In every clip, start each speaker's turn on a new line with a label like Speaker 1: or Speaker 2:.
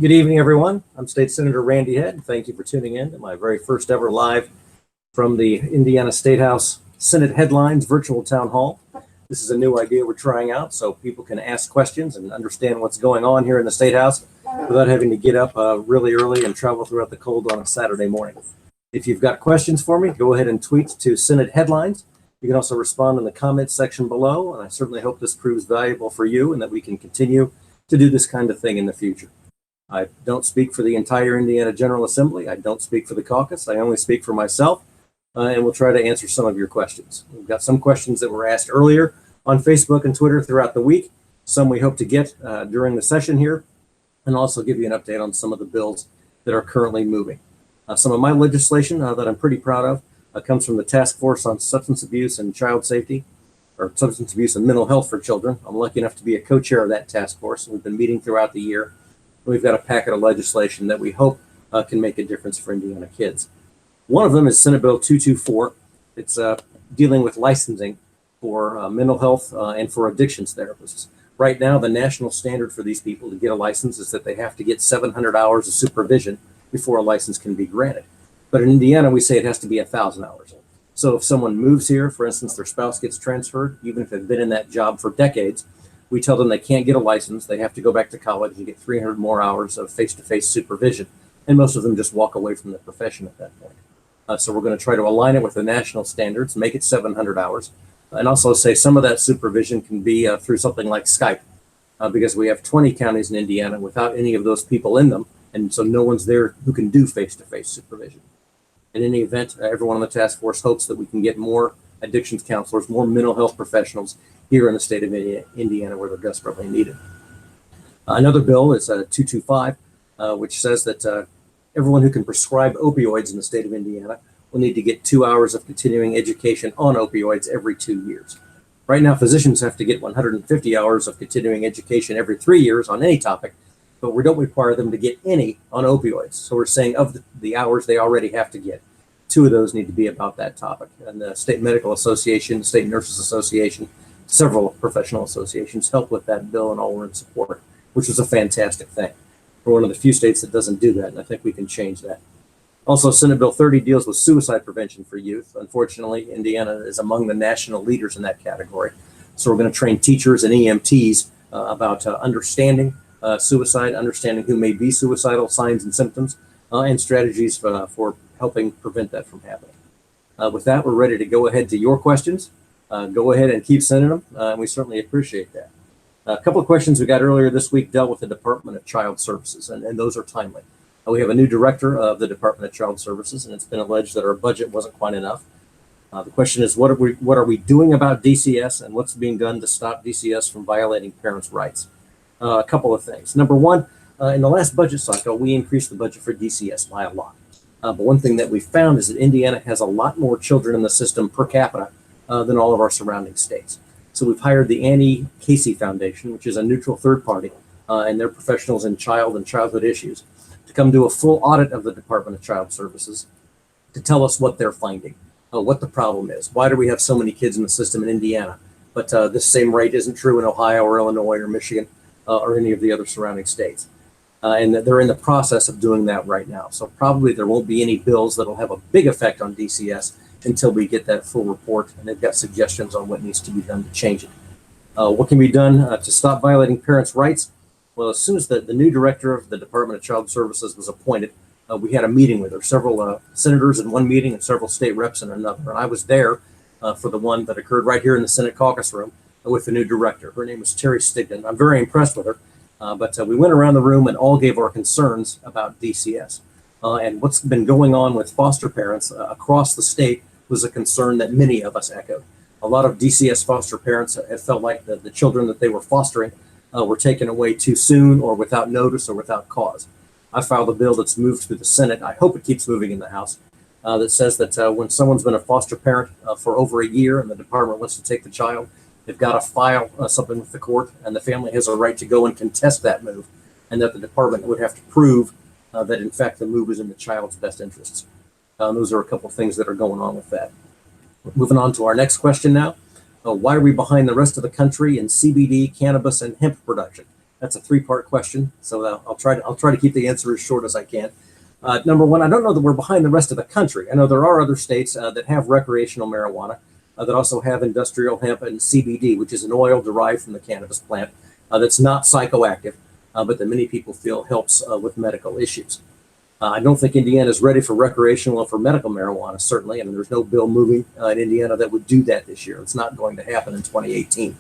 Speaker 1: Good evening, everyone. I'm State Senator Randy Head. Thank you for tuning in to my very first ever live from the Indiana State House Senate Headlines Virtual Town Hall. This is a new idea we're trying out so people can ask questions and understand what's going on here in the State House without having to get up really early and travel throughout the cold on a Saturday morning. If you've got questions for me, go ahead and tweet to Senate Headlines. You can also respond in the comments section below, and I certainly hope this proves valuable for you and that we can continue to do this kind of thing in the future. I don't speak for the entire Indiana General Assembly. I don't speak for the caucus. I only speak for myself, and we'll try to answer some of your questions. We've got some questions that were asked earlier on Facebook and Twitter throughout the week, some we hope to get during the session here, and also give you an update on some of the bills that are currently moving. Some of my legislation that I'm pretty proud of comes from the Task Force on Substance Abuse and Child Safety, or Substance Abuse and Mental Health for Children. I'm lucky enough to be a co-chair of that task force, and we've been meeting throughout the year. We've got a packet of legislation that we hope can make a difference for Indiana kids. One of them is Senate Bill 224. It's dealing with licensing for mental health and for addictions therapists. Right now, the national standard for these people to get a license is that they have to get 700 hours of supervision before a license can be granted. But in Indiana, we say it has to be 1,000 hours. So if someone moves here, for instance, their spouse gets transferred, even if they've been in that job for decades, we tell them they can't get a license. They have to go back to college and get 300 more hours of face-to-face supervision. And most of them just walk away from the profession at that point. So we're going to try to align it with the national standards, make it 700 hours, and also say some of that supervision can be through something like Skype, because we have 20 counties in Indiana without any of those people in them. And so no one's there who can do face-to-face supervision. In any event, everyone on the task force hopes that we can get more addictions counselors, more mental health professionals here in the state of Indiana where they're desperately needed. Another bill is 225, which says that everyone who can prescribe opioids in the state of Indiana will need to get 2 hours of continuing education on opioids every 2 years. Right now, physicians have to get 150 hours of continuing education every 3 years on any topic, but we don't require them to get any on opioids. So we're saying of the hours they already have to get, 2 of those need to be about that topic. And the State Medical Association, the State Nurses Association, several professional associations help with that bill, and all were in support, which was a fantastic thing. We're one of the few states that doesn't do that, and I think we can change that. Also, Senate Bill 30 deals with suicide prevention for youth. Unfortunately, Indiana is among the national leaders in that category. So we're going to train teachers and EMTs about understanding suicide, understanding who may be suicidal, signs and symptoms, and strategies for helping prevent that from happening. With that, we're ready to go ahead to your questions. Go ahead and keep sending them, and we certainly appreciate that. A couple of questions we got earlier this week dealt with the Department of Child Services, and those are timely. We have a new director of the Department of Child Services, and it's been alleged that our budget wasn't quite enough. The question is, what are we doing about DCS, and what's being done to stop DCS from violating parents' rights? A couple of things. Number one, in the last budget cycle, we increased the budget for DCS by a lot. But one thing that we found is that Indiana has a lot more children in the system per capita than all of our surrounding states. So we've hired the Annie Casey Foundation, which is a neutral third party, and they're professionals in child and childhood issues, to come do a full audit of the Department of Child Services to tell us what they're finding, what the problem is. Why do we have so many kids in the system in Indiana, but this same rate isn't true in Ohio or Illinois or Michigan or any of the other surrounding states? And they're in the process of doing that right now. So probably there won't be any bills that'll have a big effect on DCS until we get that full report, and they've got suggestions on what needs to be done to change it. What can be done to stop violating parents' rights? Well, as soon as the new director of the Department of Child Services was appointed, we had a meeting with her, several senators in one meeting and several state reps in another. And I was there for the one that occurred right here in the Senate caucus room with the new director. Her name was Terry Stigdon. I'm very impressed with her. But we went around the room and all gave our concerns about DCS. And what's been going on with foster parents across the state was a concern that many of us echoed. A lot of DCS foster parents have felt like the children that they were fostering were taken away too soon or without notice or without cause. I filed a bill that's moved through the Senate. I hope it keeps moving in the House. That says that when someone's been a foster parent for over a year and the department wants to take the child, they've got to file something with the court, and the family has a right to go and contest that move, and that the department would have to prove that, in fact, the move is in the child's best interests. Those are a couple of things that are going on with that. Moving on to our next question now. Why are we behind the rest of the country in CBD, cannabis, and hemp production? That's a three-part question, so I'll try to keep the answer as short as I can. Number one, I don't know that we're behind the rest of the country. I know there are other states that have recreational marijuana that also have industrial hemp and CBD, which is an oil derived from the cannabis plant that's not psychoactive, but that many people feel helps with medical issues. I don't think Indiana is ready for recreational or for medical marijuana, certainly. I mean, there's no bill moving in Indiana that would do that this year. It's not going to happen in 2018.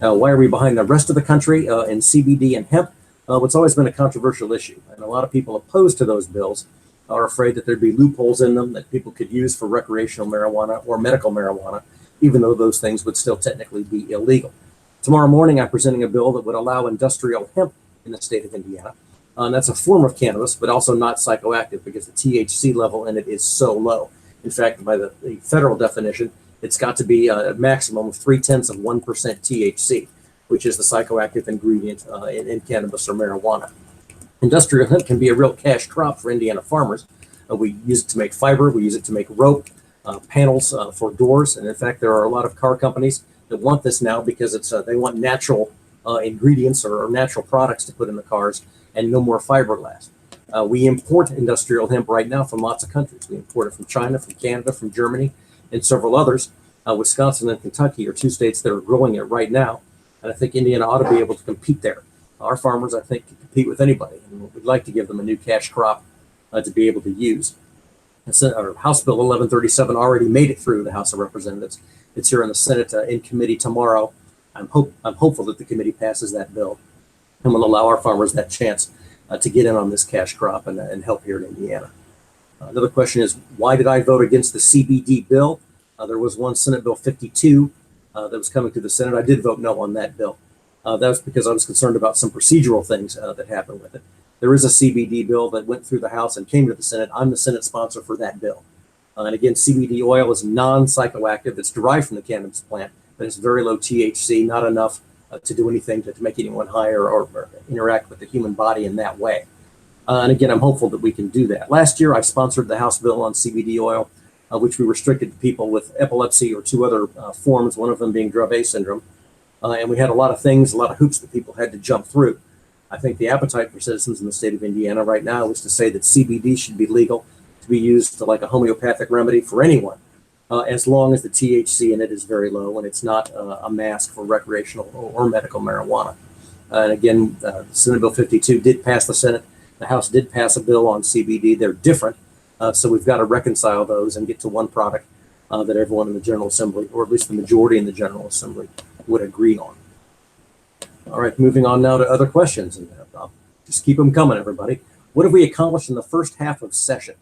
Speaker 1: Why are we behind the rest of the country in CBD and hemp? It's always been a controversial issue, and a lot of people opposed to those bills are afraid that there'd be loopholes in them that people could use for recreational marijuana or medical marijuana, even though those things would still technically be illegal. Tomorrow morning, I'm presenting a bill that would allow industrial hemp in the state of Indiana. And that's a form of cannabis, but also not psychoactive because the THC level in it is so low. In fact, by the federal definition, it's got to be a maximum of 0.3% THC, which is the psychoactive ingredient in cannabis or marijuana. Industrial hemp can be a real cash crop for Indiana farmers. We use it to make fiber, we use it to make rope, panels for doors, and in fact, there are a lot of car companies that want this now because they want natural ingredients or natural products to put in the cars and no more fiberglass. We import industrial hemp right now from lots of countries. We import it from China, from Canada, from Germany, and several others. Wisconsin and Kentucky are two states that are growing it right now, and I think Indiana ought to be able to compete there. Our farmers, I think, can compete with anybody, and we'd like to give them a new cash crop to be able to use. House Bill 1137 already made it through the House of Representatives. It's here in the Senate in committee tomorrow. I'm hopeful that the committee passes that bill and will allow our farmers that chance to get in on this cash crop and help here in Indiana. Another question is, why did I vote against the CBD bill? There was one Senate Bill 52 that was coming to the Senate. I did vote no on that bill. That was because I was concerned about some procedural things that happened with it. There is a CBD bill that went through the House and came to the Senate. I'm the Senate sponsor for that bill. And again, CBD oil is non-psychoactive. It's derived from the cannabis plant, but it's very low THC, not enough to do anything to make anyone higher or interact with the human body in that way. And again, I'm hopeful that we can do that. Last year, I sponsored the House bill on CBD oil, which we restricted to people with epilepsy or two other forms, one of them being Dravet syndrome. And we had a lot of things, a lot of hoops that people had to jump through. I think the appetite for citizens in the state of Indiana right now is to say that CBD should be legal to be used like a homeopathic remedy for anyone, as long as the THC in it is very low and it's not a mask for recreational or medical marijuana. And again, Senate Bill 52 did pass the Senate. The House did pass a bill on CBD. They're different, so we've got to reconcile those and get to one product that everyone in the General Assembly, or at least the majority in the General Assembly, would agree on. All right, moving on now to other questions, and I'll just keep them coming, everybody. What have we accomplished in the first half of session?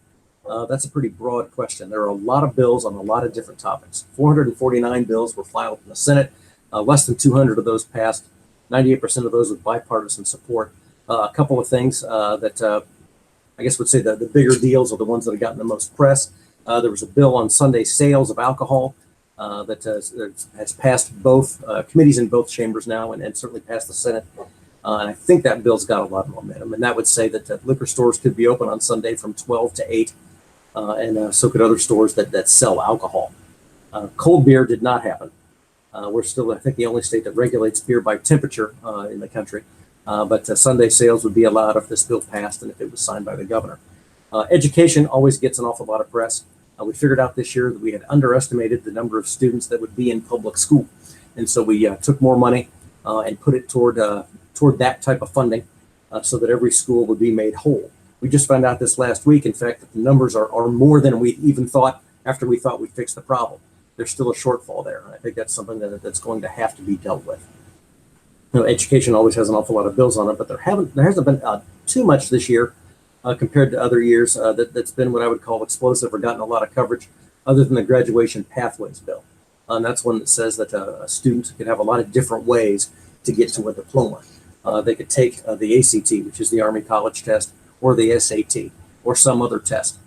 Speaker 1: That's a pretty broad question. There are a lot of bills on a lot of different topics. 449 bills were filed in the Senate. Less than 200 of those passed. 98% of those with bipartisan support. A couple of things that I guess would say the bigger deals are the ones that have gotten the most press. There was a bill on Sunday sales of alcohol that has passed both committees in both chambers now and certainly passed the Senate. And I think that bill's got a lot of momentum. And that would say that liquor stores could be open on Sunday from 12 to 8, and so could other stores that sell alcohol. Cold beer did not happen. We're still, I think, the only state that regulates beer by temperature in the country. But Sunday sales would be allowed if this bill passed and if it was signed by the governor. Education always gets an awful lot of press. We figured out this year that we had underestimated the number of students that would be in public school. And so we took more money and put it toward that type of funding so that every school would be made whole. We just found out this last week, in fact, that the numbers are more than we even thought after we thought we fixed the problem. There's still a shortfall there. And I think that's something that's going to have to be dealt with. Education always has an awful lot of bills on it, but there hasn't been too much this year compared to other years that's been what I would call explosive or gotten a lot of coverage, other than the graduation pathways bill. And that's one that says that a student could have a lot of different ways to get to a diploma. They could take the ACT, which is the Army College Test, or the SAT, or some other test.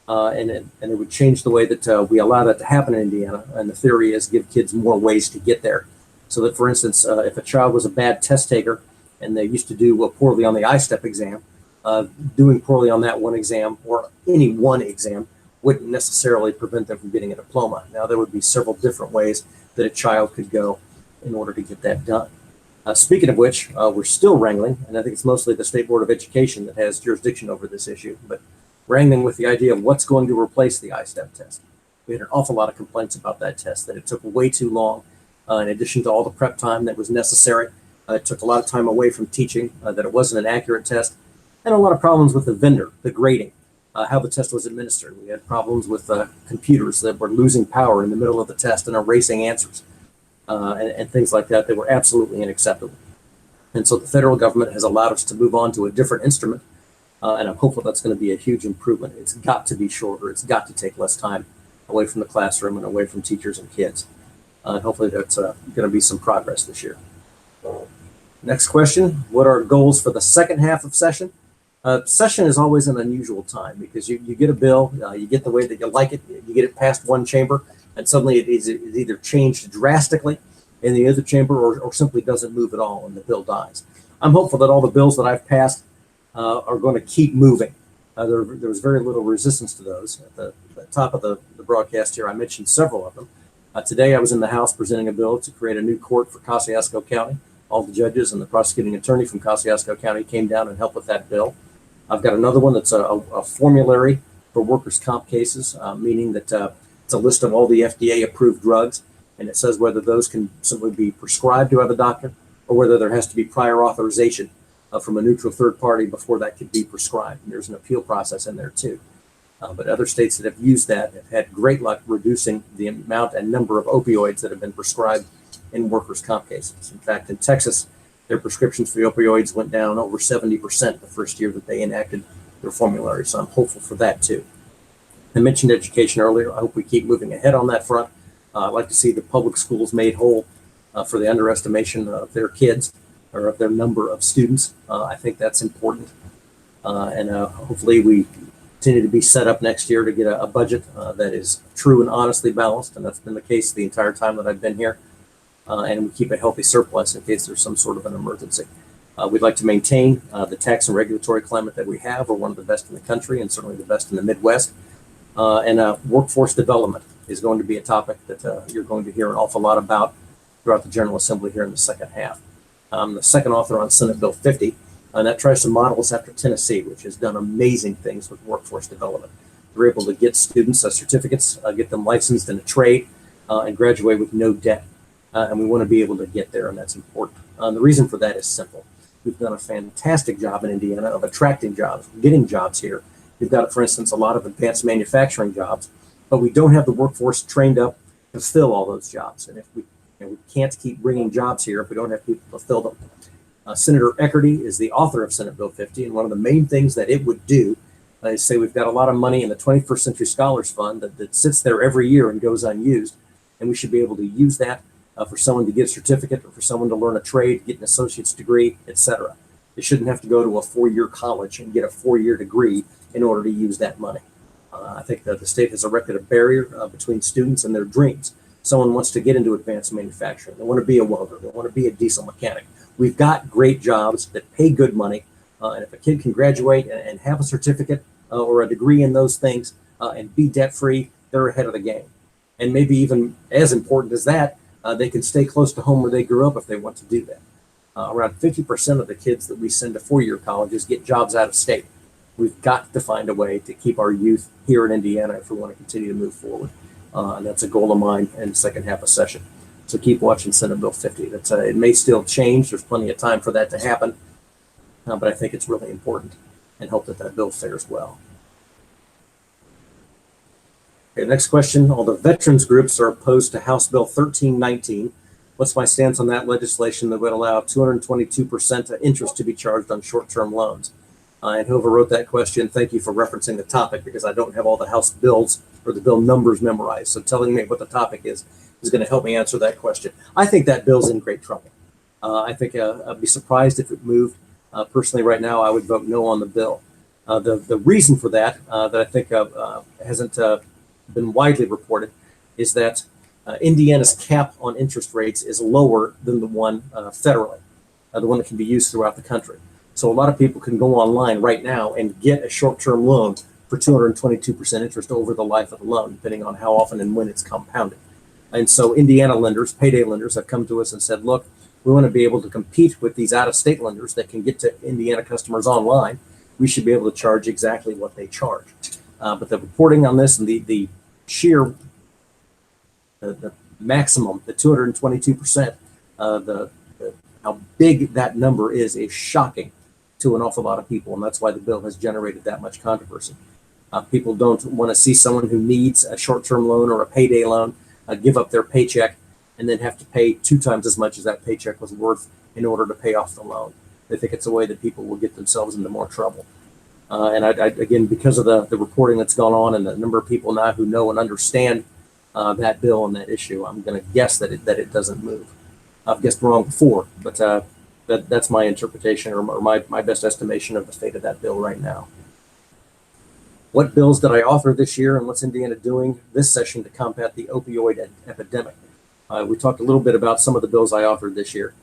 Speaker 1: And it would change the way that we allow that to happen in Indiana. And the theory is give kids more ways to get there. So that, for instance, if a child was a bad test taker and they used to do poorly on the I-STEP exam, doing poorly on that one exam or any one exam wouldn't necessarily prevent them from getting a diploma. Now, there would be several different ways that a child could go in order to get that done. Speaking of which, we're still wrangling, and I think it's mostly the State Board of Education that has jurisdiction over this issue, but wrangling with the idea of what's going to replace the I-STEP test. We had an awful lot of complaints about that test, that it took way too long, in addition to all the prep time that was necessary. It took a lot of time away from teaching, that it wasn't an accurate test, and a lot of problems with the vendor, the grading, how the test was administered. We had problems with computers that were losing power in the middle of the test and erasing answers, and things like that that were absolutely unacceptable. And so the federal government has allowed us to move on to a different instrument, and I'm hopeful that's going to be a huge improvement. It's got to be shorter. It's got to take less time away from the classroom and away from teachers and kids. And hopefully that's going to be some progress this year. Next question, what are goals for the second half of session? Session is always an unusual time because you get a bill, you get the way that you like it, you get it past one chamber, and suddenly it is either changed drastically in the other chamber or simply doesn't move at all and the bill dies. I'm hopeful that all the bills that I've passed are going to keep moving. There was very little resistance to those. At the top of the broadcast here, I mentioned several of them. Today I was in the House presenting a bill to create a new court for Kosciuszko County. All the judges and the prosecuting attorney from Kosciuszko County came down and helped with that bill. I've got another one that's a formulary for workers' comp cases, meaning that it's a list of all the FDA-approved drugs, and it says whether those can simply be prescribed to a doctor or whether there has to be prior authorization from a neutral third party before that could be prescribed. And there's an appeal process in there too. But other states that have used that have had great luck reducing the amount and number of opioids that have been prescribed in workers' comp cases. In fact, in Texas, their prescriptions for the opioids went down over 70% the first year that they enacted their formulary. So I'm hopeful for that too. I mentioned education earlier. I hope we keep moving ahead on that front. I'd like to see the public schools made whole for the underestimation of their kids or of their number of students. I think that's important. And hopefully we continue to be set up next year to get a budget that is true and honestly balanced. And that's been the case the entire time that I've been here. And we keep a healthy surplus in case there's some sort of an emergency. We'd like to maintain the tax and regulatory climate that we have. We're one of the best in the country and certainly the best in the Midwest. And workforce development is going to be a topic that you're going to hear an awful lot about throughout the General Assembly here in the second half. I'm the second author on Senate Bill 50, and that tries to model us after Tennessee, which has done amazing things with workforce development. They're able to get students certificates, get them licensed in a trade, and graduate with no debt. And we want to be able to get there, and that's important. The reason for that is simple. We've done a fantastic job in Indiana of attracting jobs, getting jobs here. We've got, for instance, a lot of advanced manufacturing jobs, but we don't have the workforce trained up to fill all those jobs. And if we can't keep bringing jobs here if we don't have people to fill them. Senator Eckerty is the author of Senate Bill 50, and one of the main things that it would do is say we've got a lot of money in the 21st Century Scholars Fund that sits there every year and goes unused, and we should be able to use that for someone to get a certificate or for someone to learn a trade, get an associate's degree, etc. They shouldn't have to go to a 4-year college and get a 4-year degree in order to use that money. I think that the state has erected a barrier between students and their dreams. Someone wants to get into advanced manufacturing. They want to be a welder. They want to be a diesel mechanic. We've got great jobs that pay good money. And if a kid can graduate and have a certificate or a degree in those things and be debt-free, they're ahead of the game. And maybe even as important as that, they can stay close to home where they grew up if they want to do that. Around 50% of the kids that we send to 4-year colleges get jobs out of state. We've got to find a way to keep our youth here in Indiana if we want to continue to move forward. And that's a goal of mine in the second half of session. So keep watching Senate Bill 50. It may still change. There's plenty of time for that to happen. But I think it's really important and hope that that bill fares well. Okay, next question. All the veterans groups are opposed to House Bill 1319. What's my stance on that legislation that would allow 222% interest to be charged on short-term loans? And whoever wrote that question, thank you for referencing the topic because I don't have all the House bills or the bill numbers memorized. So telling me what the topic is going to help me answer that question. I think that bill's in great trouble. I think I'd be surprised if it moved. Personally, right now, I would vote no on the bill. The reason for that, that I think hasn't been widely reported, is that Indiana's cap on interest rates is lower than the one federally, the one that can be used throughout the country. So a lot of people can go online right now and get a short-term loan for 222% interest over the life of the loan, depending on how often and when it's compounded. And so Indiana lenders, payday lenders, have come to us and said, look, we want to be able to compete with these out-of-state lenders that can get to Indiana customers online. We should be able to charge exactly what they charge. But the reporting on this and the sheer, the maximum, the 222%, how big that number is shocking to an awful lot of people, and that's why the bill has generated that much controversy. People don't want to see someone who needs a short-term loan or a payday loan give up their paycheck and then have to pay 2 times as much as that paycheck was worth in order to pay off the loan. They think it's a way that people will get themselves into more trouble. And again, because of the reporting that's gone on and the number of people now who know and understand that bill and that issue, I'm going to guess that it doesn't move. I've guessed wrong before, but that's my interpretation or my best estimation of the fate of that bill right now. What bills did I author this year, and what's Indiana doing this session to combat the opioid epidemic? We talked a little bit about some of the bills I authored this year.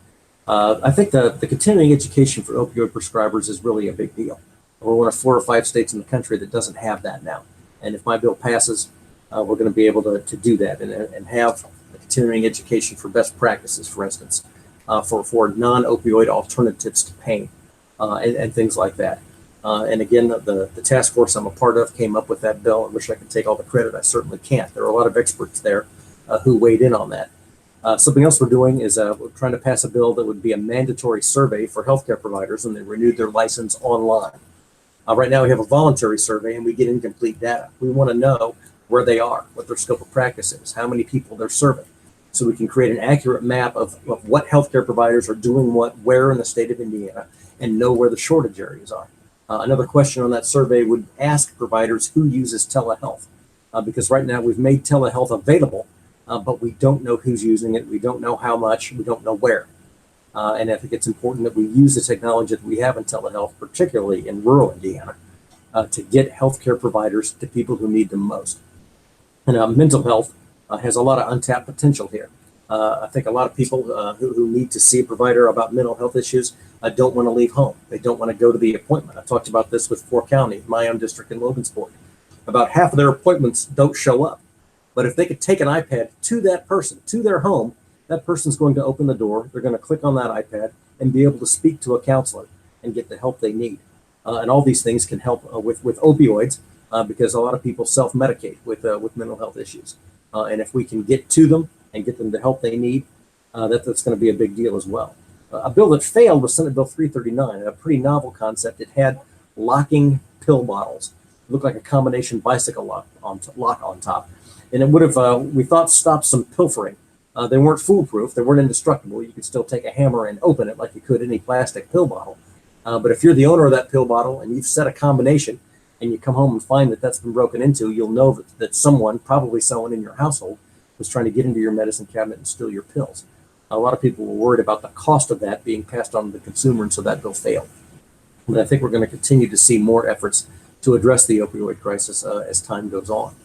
Speaker 1: I think the continuing education for opioid prescribers is really a big deal. We're one of 4 or 5 states in the country that doesn't have that now. And if my bill passes, we're going to be able to do that and have a continuing education for best practices, for instance, for non-opioid alternatives to pain and things like that. And again, the task force I'm a part of came up with that bill. I wish I could take all the credit. I certainly can't. There are a lot of experts there who weighed in on that. Something else we're doing is we're trying to pass a bill that would be a mandatory survey for healthcare providers when they renewed their license online. Right now we have a voluntary survey and we get incomplete data. We want to know where they are, what their scope of practice is, how many people they're serving, so we can create an accurate map of what healthcare providers are doing what, where in the state of Indiana, and know where the shortage areas are. Another question on that survey would ask providers who uses telehealth, because right now we've made telehealth available, but we don't know who's using it. We don't know how much. We don't know where. And I think it's important that we use the technology that we have in telehealth, particularly in rural Indiana, to get healthcare providers to people who need them most. And mental health has a lot of untapped potential here. I think a lot of people who need to see a provider about mental health issues don't want to leave home. They don't want to go to the appointment. I talked about this with 4 County, my own district in Logansport. About half of their appointments don't show up. But if they could take an iPad to that person, to their home, that person's going to open the door. They're going to click on that iPad and be able to speak to a counselor and get the help they need. And all these things can help with opioids because a lot of people self-medicate with mental health issues. And if we can get to them and get them the help they need, that's going to be a big deal as well. A bill that failed was Senate Bill 339, a pretty novel concept. It had locking pill bottles. It looked like a combination bicycle lock on top. And it would have, we thought, stopped some pilfering. They weren't foolproof. They weren't indestructible. You could still take a hammer and open it like you could any plastic pill bottle. But if you're the owner of that pill bottle and you've set a combination and you come home and find that that's been broken into, you'll know that someone, probably someone in your household, was trying to get into your medicine cabinet and steal your pills. A lot of people were worried about the cost of that being passed on to the consumer, and so that bill failed. But I think we're going to continue to see more efforts to address the opioid crisis as time goes on.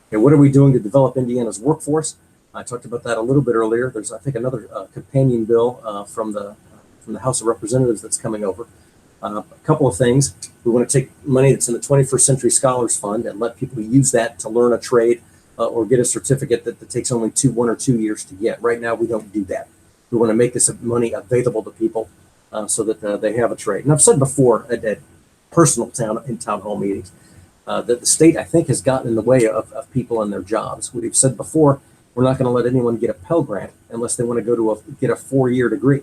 Speaker 1: Okay, what are we doing to develop Indiana's workforce? I talked about that a little bit earlier. There's, I think, another companion bill from the House of Representatives that's coming over. A couple of things. We want to take money that's in the 21st Century Scholars Fund and let people use that to learn a trade or get a certificate that takes only 1 or 2 years to get. Right now, we don't do that. We want to make this money available to people so that they have a trade. And I've said before at personal town hall meetings that the state, I think, has gotten in the way of people and their jobs. We've said before, we're not going to let anyone get a Pell Grant unless they want to go to get a 4-year degree.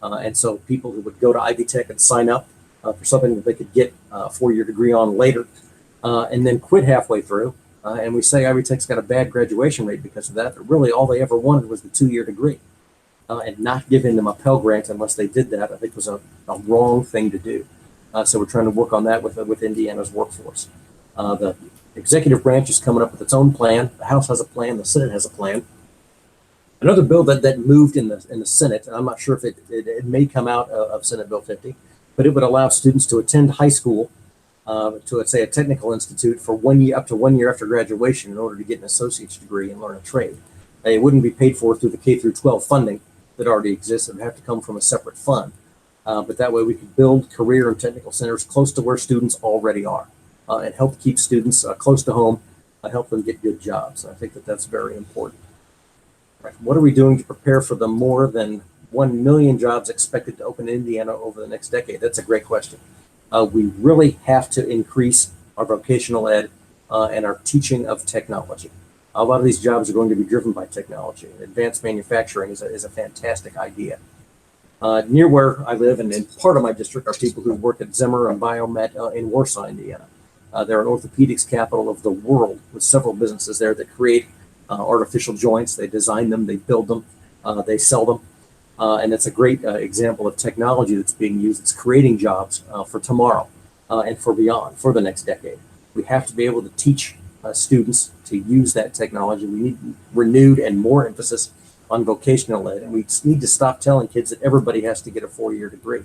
Speaker 1: And so people who would go to Ivy Tech and sign up for something that they could get a 4-year degree on later and then quit halfway through. And we say Ivy Tech's got a bad graduation rate because of that. But really, all they ever wanted was the 2-year degree. And not giving them a Pell Grant unless they did that, I think, was a wrong thing to do. So we're trying to work on that with Indiana's workforce. The executive branch is coming up with its own plan. The House has a plan. The Senate has a plan. Another bill that moved in the Senate, and I'm not sure if it may come out of Senate Bill 50, but it would allow students to attend high school to, let's say, a technical institute for 1 year, up to 1 year after graduation in order to get an associate's degree and learn a trade. It wouldn't be paid for through the K through 12 funding that already exists. It would have to come from a separate fund. But that way we could build career and technical centers close to where students already are and help keep students close to home, help them get good jobs. I think that's very important. Right. What are we doing to prepare for the more than 1 million jobs expected to open in Indiana over the next decade. That's a great question. We really have to increase our vocational ed and our teaching of technology. A lot of these jobs are going to be driven by technology. Advanced manufacturing is a fantastic idea. Near where I live and in part of my district are people who work at Zimmer and Biomet in Warsaw, Indiana. They're an orthopedics capital of the world with several businesses there that create artificial joints. They design them, they build them, they sell them. And it's a great example of technology that's being used. It's creating jobs for tomorrow and for beyond, for the next decade. We have to be able to teach students to use that technology. We need renewed and more emphasis on vocational ed. And we need to stop telling kids that everybody has to get a 4-year degree.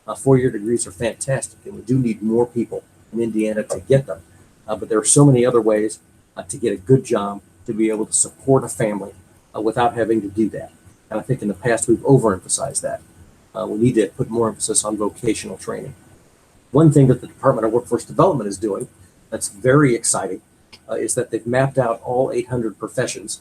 Speaker 1: 4-year degrees are fantastic, and we do need more people in Indiana to get them. But there are so many other ways to get a good job, to be able to support a family without having to do that. And I think in the past we've overemphasized that. We need to put more emphasis on vocational training. One thing that the Department of Workforce Development is doing that's very exciting is that they've mapped out all 800 professions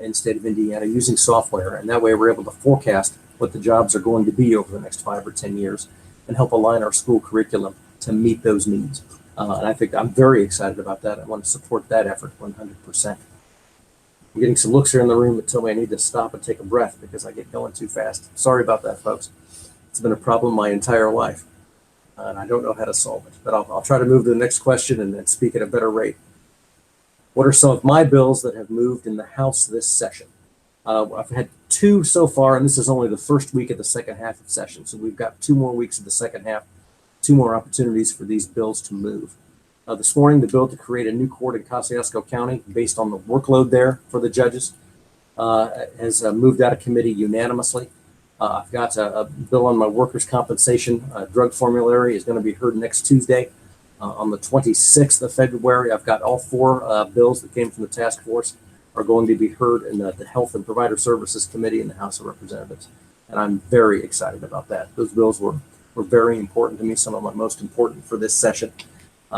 Speaker 1: in the state of Indiana using software. And that way we're able to forecast what the jobs are going to be over the next 5 or 10 years and help align our school curriculum to meet those needs. And I think I'm very excited about that. I want to support that effort 100%. I'm getting some looks here in the room that tell me I need to stop and take a breath because I get going too fast. Sorry about that, folks. It's been a problem my entire life, and I don't know how to solve it. But I'll try to move to the next question and then speak at a better rate. What are some of my bills that have moved in the House this session? I've had 2 so far, and this is only the first week of the second half of session. So we've got 2 more weeks of the second half, 2 more opportunities for these bills to move. This morning, the bill to create a new court in Kosciuszko County based on the workload there for the judges has moved out of committee unanimously. I've got a bill on my workers' compensation drug formulary is going to be heard next Tuesday on the 26th of February. I've got all 4 bills that came from the task force are going to be heard in the Health and Provider Services Committee in the House of Representatives. And I'm very excited about that. Those bills were very important to me, some of my most important for this session.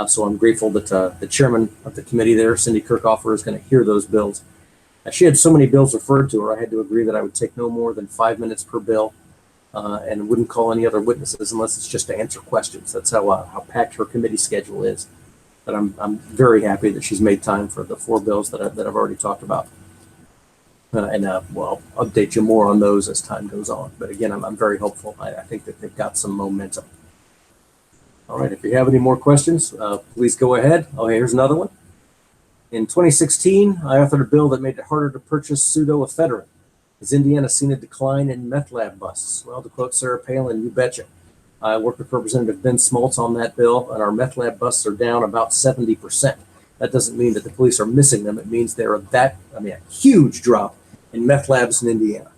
Speaker 1: So I'm grateful that the chairman of the committee there, Cindy Kirchhofer, is going to hear those bills. She had so many bills referred to her, I had to agree that I would take no more than 5 minutes per bill and wouldn't call any other witnesses unless it's just to answer questions. That's how packed her committee schedule is. But I'm very happy that she's made time for the 4 bills that I've already talked about. Well, I'll update you more on those as time goes on. But again, I'm very hopeful. I think that they've got some momentum. All right, if you have any more questions, please go ahead. Oh, here's another one. In 2016, I authored a bill that made it harder to purchase pseudoephedrine. Has Indiana seen a decline in meth lab busts? Well, to quote Sarah Palin, you betcha. I worked with Representative Ben Smoltz on that bill, and our meth lab busts are down about 70%. That doesn't mean that the police are missing them. It means there are a huge drop in meth labs in Indiana.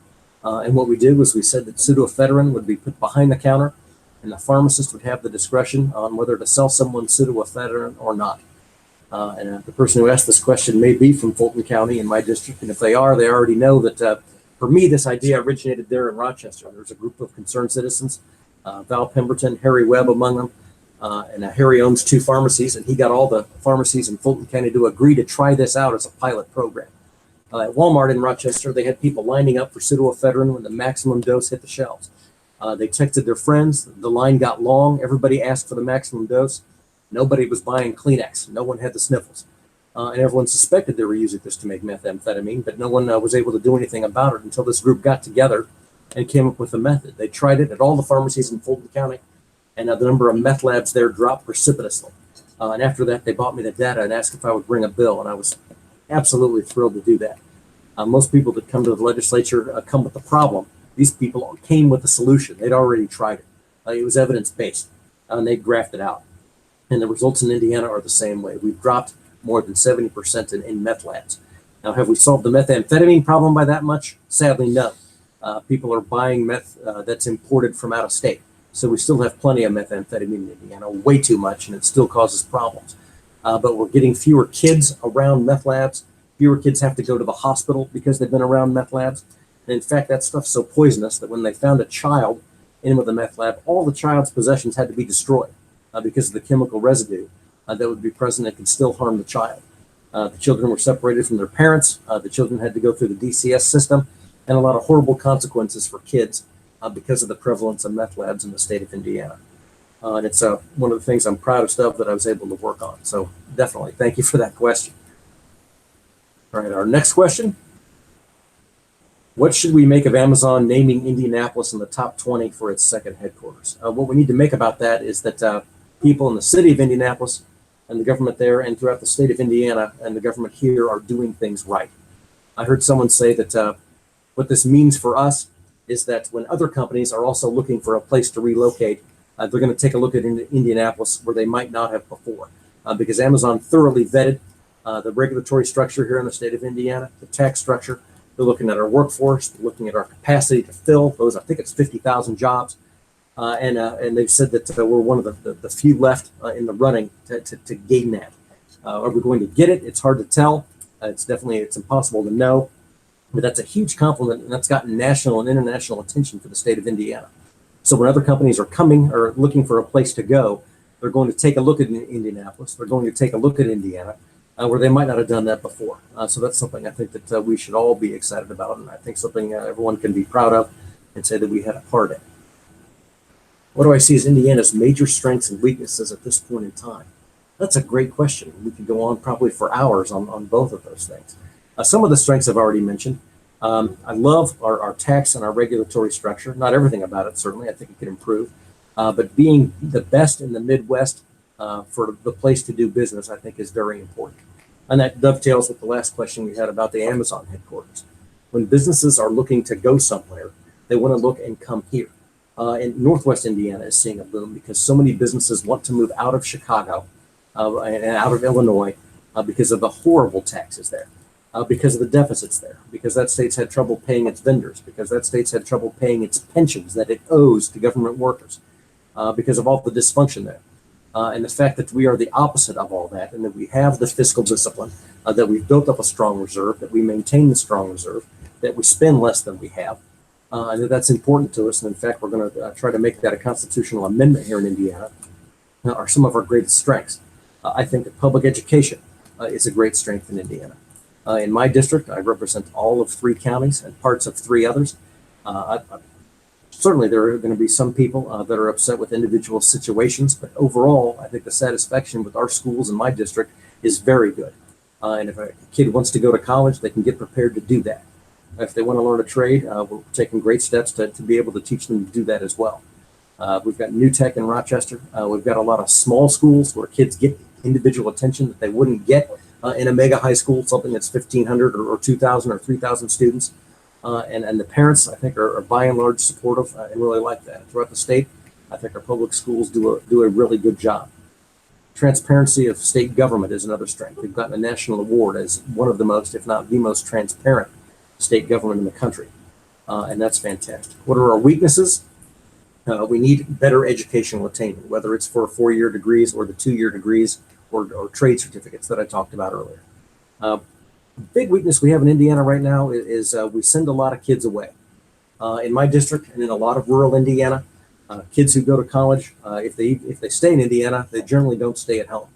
Speaker 1: And what we did was we said that pseudoephedrine would be put behind the counter, and the pharmacist would have the discretion on whether to sell someone pseudoephedrine or not. The person who asked this question may be from Fulton County in my district, and if they are, they already know that for me, this idea originated there in Rochester. There's a group of concerned citizens, Val Pemberton, Harry Webb among them, and Harry owns 2 pharmacies, and he got all the pharmacies in Fulton County to agree to try this out as a pilot program. At Walmart in Rochester, they had people lining up for pseudoephedrine when the maximum dose hit the shelves. They texted their friends. The line got long. Everybody asked for the maximum dose. Nobody was buying Kleenex. No one had the sniffles. And everyone suspected they were using this to make methamphetamine, but no one was able to do anything about it until this group got together and came up with a method. They tried it at all the pharmacies in Fulton County, and the number of meth labs there dropped precipitously. And after that, they bought me the data and asked if I would bring a bill, and I was absolutely thrilled to do that. Most people that come to the legislature come with the problem. These people came with a solution. They'd already tried it. It was evidence-based, and they grafted out. And the results in Indiana are the same way. We've dropped more than 70% in meth labs. Now, have we solved the methamphetamine problem by that much? Sadly, no. People are buying meth that's imported from out of state. So we still have plenty of methamphetamine in Indiana, way too much, and it still causes problems. But we're getting fewer kids around meth labs. Fewer kids have to go to the hospital because they've been around meth labs. And in fact, that stuff's so poisonous that when they found a child in with a meth lab, all the child's possessions had to be destroyed because of the chemical residue that would be present and could still harm the child. The children were separated from their parents. The children had to go through the DCS system, and a lot of horrible consequences for kids because of the prevalence of meth labs in the state of Indiana. And it's one of the things I'm proudest of that I was able to work on. So definitely, thank you for that question. All right, our next question. What should we make of Amazon naming Indianapolis in the top 20 for its second headquarters? What we need to make about that is that people in the city of Indianapolis and the government there and throughout the state of Indiana and the government here are doing things right. I heard someone say that what this means for us is that when other companies are also looking for a place to relocate, they're going to take a look at Indianapolis where they might not have before, because Amazon thoroughly vetted the regulatory structure here in the state of Indiana, the tax structure. They're looking at our workforce, they're looking at our capacity to fill those. I think it's 50,000 jobs, and they've said that we're one of the few left in the running to gain that. Are we going to get it? It's hard to tell. It's impossible to know, but that's a huge compliment, and that's gotten national and international attention for the state of Indiana. So when other companies are coming or looking for a place to go, they're going to take a look at Indianapolis. They're going to take a look at Indiana, where they might not have done that before. So that's something I think that we should all be excited about, and I think something everyone can be proud of and say that we had a part in. What do I see as Indiana's major strengths and weaknesses at this point in time? That's a great question. We could go on probably for hours on both of those things. Some of the strengths I've already mentioned. I love our tax and our regulatory structure. Not everything about it, certainly. I think it could improve. But being the best in the Midwest for the place to do business, I think is very important. And that dovetails with the last question we had about the Amazon headquarters. When businesses are looking to go somewhere, they want to look and come here. And Northwest Indiana is seeing a boom because so many businesses want to move out of Chicago and out of Illinois because of the horrible taxes there, because of the deficits there, because that state's had trouble paying its vendors, because that state's had trouble paying its pensions that it owes to government workers, because of all the dysfunction there. And the fact that we are the opposite of all that, and that we have the fiscal discipline, that we've built up a strong reserve, that we maintain the strong reserve, that we spend less than we have, and that's important to us. And in fact, we're going to try to make that a constitutional amendment here in Indiana, are some of our greatest strengths. I think that public education is a great strength in Indiana. In my district, I represent all of 3 counties and parts of 3 others. Certainly, there are going to be some people that are upset with individual situations, but overall, I think the satisfaction with our schools in my district is very good. And if a kid wants to go to college, they can get prepared to do that. If they want to learn a trade, we're taking great steps to be able to teach them to do that as well. We've got New Tech in Rochester. We've got a lot of small schools where kids get individual attention that they wouldn't get in a mega high school, something that's 1,500 or 2,000 or 3,000 students. And the parents, I think, are by and large supportive and really like that. Throughout the state, I think our public schools do a really good job. Transparency of state government is another strength. We've gotten a national award as one of the most, if not the most transparent state government in the country. And that's fantastic. What are our weaknesses? We need better educational attainment, whether it's for 4-year degrees or the 2-year degrees or trade certificates that I talked about earlier. Big weakness we have in Indiana right now is we send a lot of kids away. In my district and in a lot of rural Indiana, kids who go to college, if they stay in Indiana, they generally don't stay at home.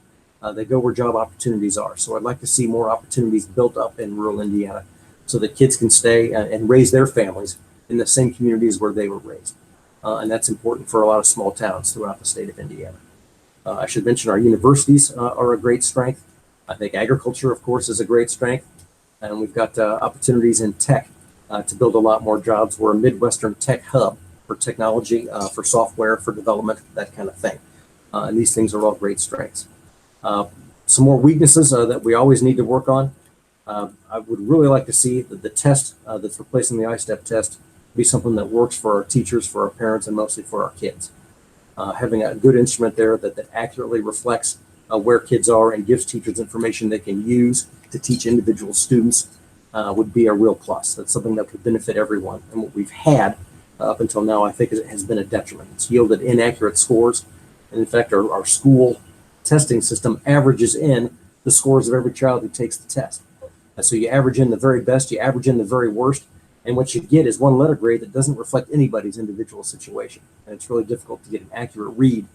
Speaker 1: They go where job opportunities are. So I'd like to see more opportunities built up in rural Indiana so that kids can stay and raise their families in the same communities where they were raised. And that's important for a lot of small towns throughout the state of Indiana. I should mention our universities are a great strength. I think agriculture, of course, is a great strength. And we've got opportunities in tech to build a lot more jobs. We're a Midwestern tech hub for technology, for software, for development, that kind of thing. And these things are all great strengths. Some more weaknesses that we always need to work on. I would really like to see that the test that's replacing the I-STEP test be something that works for our teachers, for our parents, and mostly for our kids. Having a good instrument there that accurately reflects where kids are and gives teachers information they can use to teach individual students would be a real plus. That's something that could benefit everyone. And what we've had up until now, I think, has been a detriment. It's yielded inaccurate scores. And in fact, our school testing system averages in the scores of every child who takes the test. So you average in the very best, you average in the very worst, and what you get is one letter grade that doesn't reflect anybody's individual situation. And it's really difficult to get an accurate read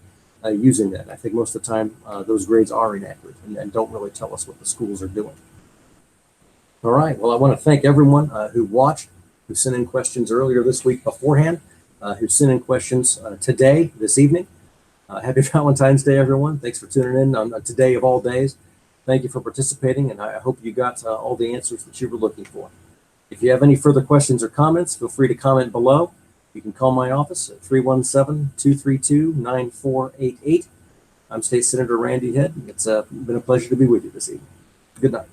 Speaker 1: using that. I think most of the time those grades are inaccurate and don't really tell us what the schools are doing. All right, well, I want to thank everyone who watched, who sent in questions earlier this week beforehand. who sent in questions today, this evening. Happy Valentine's Day, everyone. Thanks for tuning in on today of all days. Thank you for participating, and I hope you got all the answers that you were looking for. If you have any further questions or comments, feel free to comment below. You can call my office at 317-232-9488. I'm State Senator Randy Head. It's been a pleasure to be with you this evening. Good night.